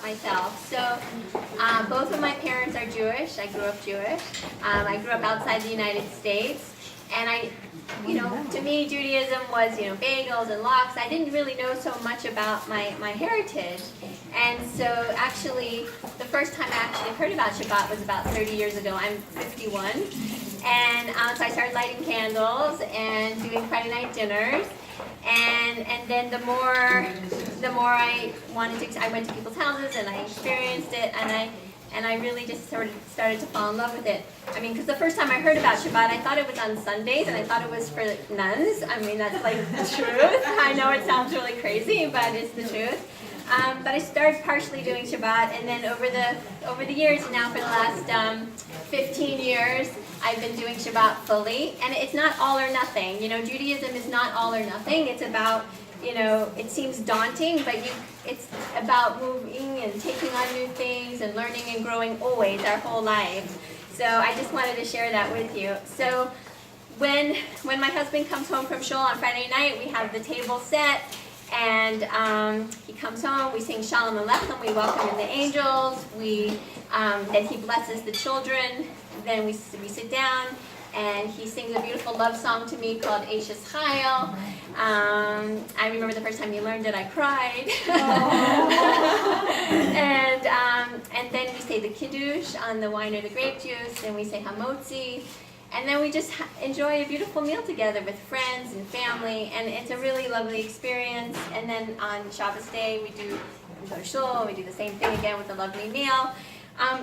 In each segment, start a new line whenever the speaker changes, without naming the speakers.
myself. So both of my parents are Jewish. I grew up Jewish. I grew up outside the United States. And to me, Judaism was, bagels and lox. I didn't really know so much about my heritage. And so actually, the first time I actually heard about Shabbat was about 30 years ago. I'm 51. And so I started lighting candles and doing Friday night dinners. And then the more I wanted to, I went to people's houses and I experienced it, and I really just sort of started to fall in love with it. I mean, because the first time I heard about Shabbat, I thought it was on Sundays, and I thought it was for nuns. I mean, that's like the truth. I know it sounds really crazy, but it's the truth. But I started partially doing Shabbat, and then over the years, now for the last 15 years, I've been doing Shabbat fully. And it's not all or nothing. Judaism is not all or nothing. It's about, it seems daunting, but it's about moving and taking on new things and learning and growing always, our whole lives. So I just wanted to share that with you. So when my husband comes home from shul on Friday night, we have the table set, and he comes home, we sing Shalom Aleichem, we welcome in the angels, then he blesses the children, then we sit down, and he sings a beautiful love song to me called Ashes Chayil. I remember the first time he learned it, I cried. And then we say the Kiddush on the wine or the grape juice, and we say Hamotzi. And then we just enjoy a beautiful meal together with friends and family, and it's a really lovely experience. And then on Shabbos day, we go to shul, we do the same thing again with a lovely meal.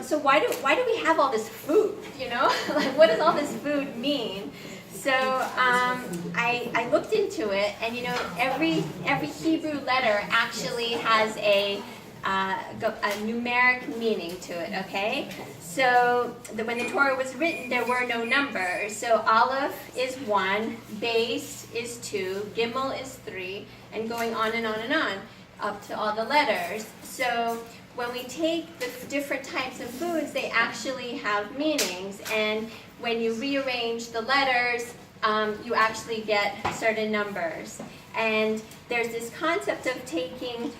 So why do we have all this food, Like, what does all this food mean? So I looked into it, and every Hebrew letter actually has a numeric meaning to it, okay? So when the Torah was written, there were no numbers. So Aleph is 1, Beis is 2, Gimel is 3, and going on and on and on, up to all the letters. So when we take the different types of foods, they actually have meanings. And when you rearrange the letters, you actually get certain numbers. And there's this concept of taking,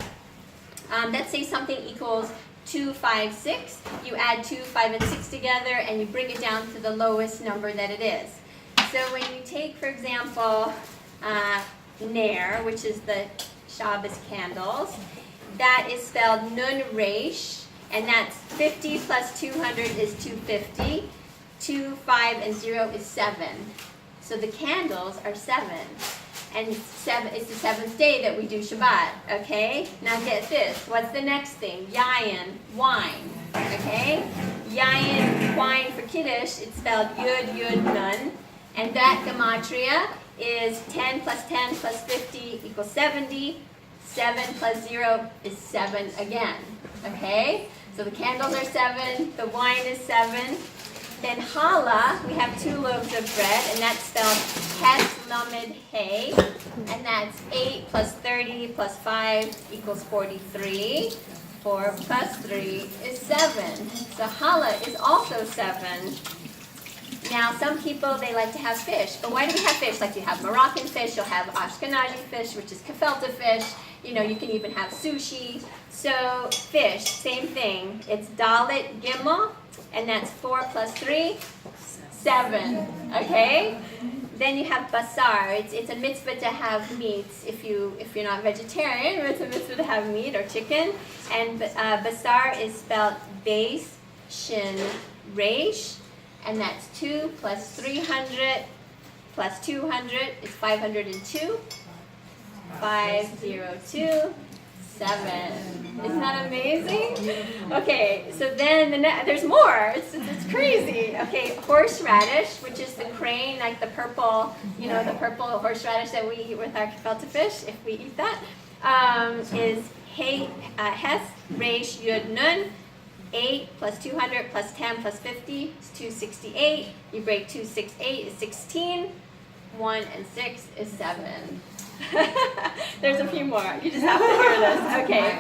let's say something equals 2, 5, 6. You add 2, 5, and 6 together, and you bring it down to the lowest number that it is. So when you take, for example, Ner, which is the Shabbos candles, that is spelled Nun Resh, and that's 50 plus 200 is 250. 2, 5, and 0 is 7. So the candles are 7. And it's the 7th day that we do Shabbat, okay? Now get this. What's the next thing? Yayin, wine, okay? Yayin, wine for Kiddush, it's spelled Yud, Yud, Nun. And that Gematria is 10 plus 10 plus 50 equals 70. 7 plus 0 is 7 again, okay? So the candles are 7, the wine is 7. Then challah, we have 2 loaves of bread, and that's spelled Tes Lamed Hey, and that's 8 plus 30 plus 5 equals 43. 4 plus 3 is 7. So challah is also 7. Now, some people, they like to have fish. But why do we have fish? Like, you have Moroccan fish, you'll have Ashkenazi fish, which is gefilte fish. You can even have sushi. So, fish, same thing. It's Dalet Gimel, and that's 4 plus 3, 7. Okay? Then you have basar. It's a mitzvah to have meats. If you're not vegetarian, it's a mitzvah to have meat or chicken. And basar is spelled Beis, Shin, Resh. And that's 2 plus 300 plus 200 is 502. 502, 7. Isn't that amazing? Okay, so then there's more. It's crazy. Okay, horseradish, which is the crane, like the purple, the purple horseradish that we eat with our gefilte fish, if we eat that, is Hes, Resh, Yud, Nun. 8 plus 200 plus 10 plus 50 is 268. You break 268 is 16. 1 and 6 is 7. There's a few more. You just have to hear this. Okay.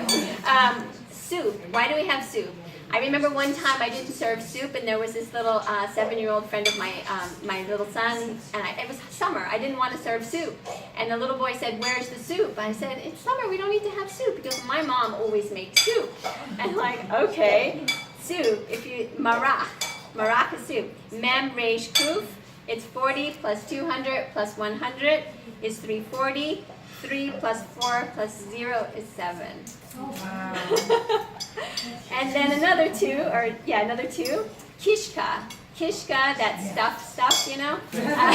soup. Why do we have soup? I remember one time I didn't serve soup, and there was this little 7-year-old friend of my little son, and it was summer. I didn't want to serve soup, and the little boy said, "Where's the soup?" I said, "It's summer. We don't need to have soup." He goes, "My mom always makes soup." And like, okay, soup. If you marach is soup. Mem reish kuf. It's 40 plus 200 plus 100 is 340. 3 plus 4 plus 0 is 7.
Oh, wow.
And then another 2, another 2. Kishka. Kishka, that stuff, you know? Stuff.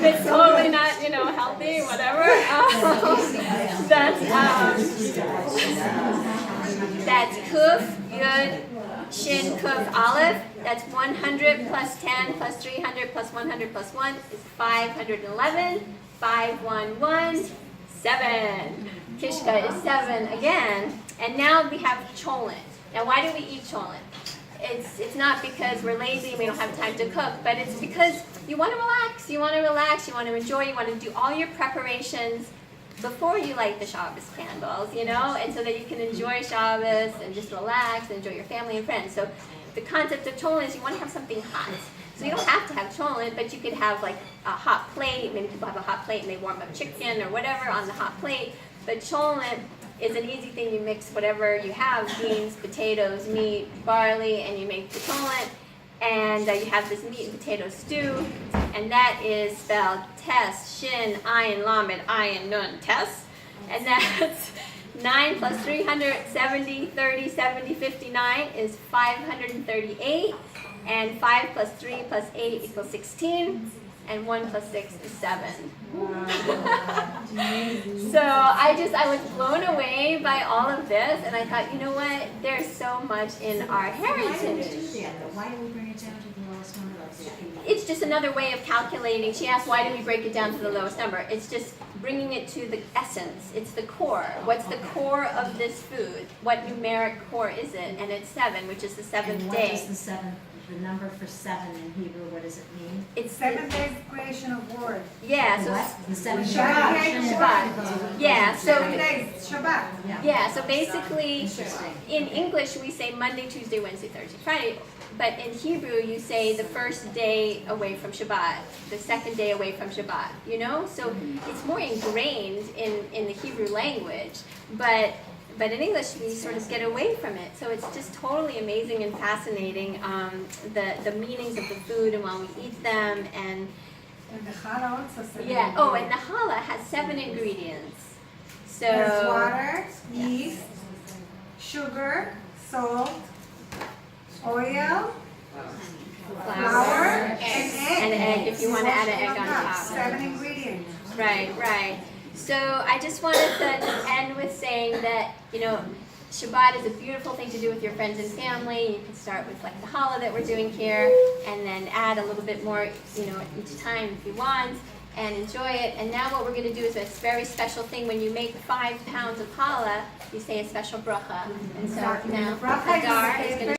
It's totally not, healthy, whatever. That's kuf, yud, shin, kuf, aleph. That's 100 plus 10 plus 300 plus 100 plus 1 is 511. 511, 7. Kishka is 7 again. And now we have cholent. Now why do we eat cholent? It's not because we're lazy and we don't have time to cook, but it's because you want to relax. You want to enjoy, you want to do all your preparations before you light the Shabbos candles, and so that you can enjoy Shabbos and just relax and enjoy your family and friends. So the concept of cholent is you want to have something hot. So you don't have to have cholent, but you could have like a hot plate. Maybe people have a hot plate and they warm up chicken or whatever on the hot plate. But cholent is an easy thing. You mix whatever you have, beans, potatoes, meat, barley, and you make the cholent. And you have this meat and potato stew. And that is spelled tes, shin, ayin, lamed, ayin, nun, tes. And that's 9 plus 300, 70, 30, 70, 59 is 538. And 5 plus 3 plus 8 equals 16. And 1 plus 6 is 7. So I was blown away by all of this, and I thought, you know what? There's so much in our heritage.
Why do we bring it down to the lowest number?
It's just another way of calculating. She asked, why do we break it down to the lowest number? It's just bringing it to the essence. It's the core. What's the core of this food? What numeric core is it? And it's 7, which is the 7th day.
What does the number for 7 in Hebrew, what does it mean?
It's
7 days creation of word.
Yeah, so
What? The 7
Shabbat. Yeah, so
7 days, Shabbat.
yeah, so basically
Interesting.
in English we say Monday, Tuesday, Wednesday, Thursday, Friday. But in Hebrew you say the first day away from Shabbat, the second day away from Shabbat, So it's more ingrained in the Hebrew language. But in English, we sort of get away from it. So it's just totally amazing and fascinating, the meanings of the food and while we eat them. And
And the challah also says.
yeah. Oh, and the challah has 7 ingredients. So
There's water, yeast, sugar, salt, oil, flour, and egg.
And egg, if you want to add an egg on top.
7 ingredients.
Right. So I just wanted to just end with saying that, Shabbat is a beautiful thing to do with your friends and family. You can start with like the challah that we're doing here, and then add a little bit more, each time if you want, and enjoy it. And now what we're going to do is a very special thing. When you make 5 pounds of challah, you say a special bracha. And so now
Bracha is
Hadar is going to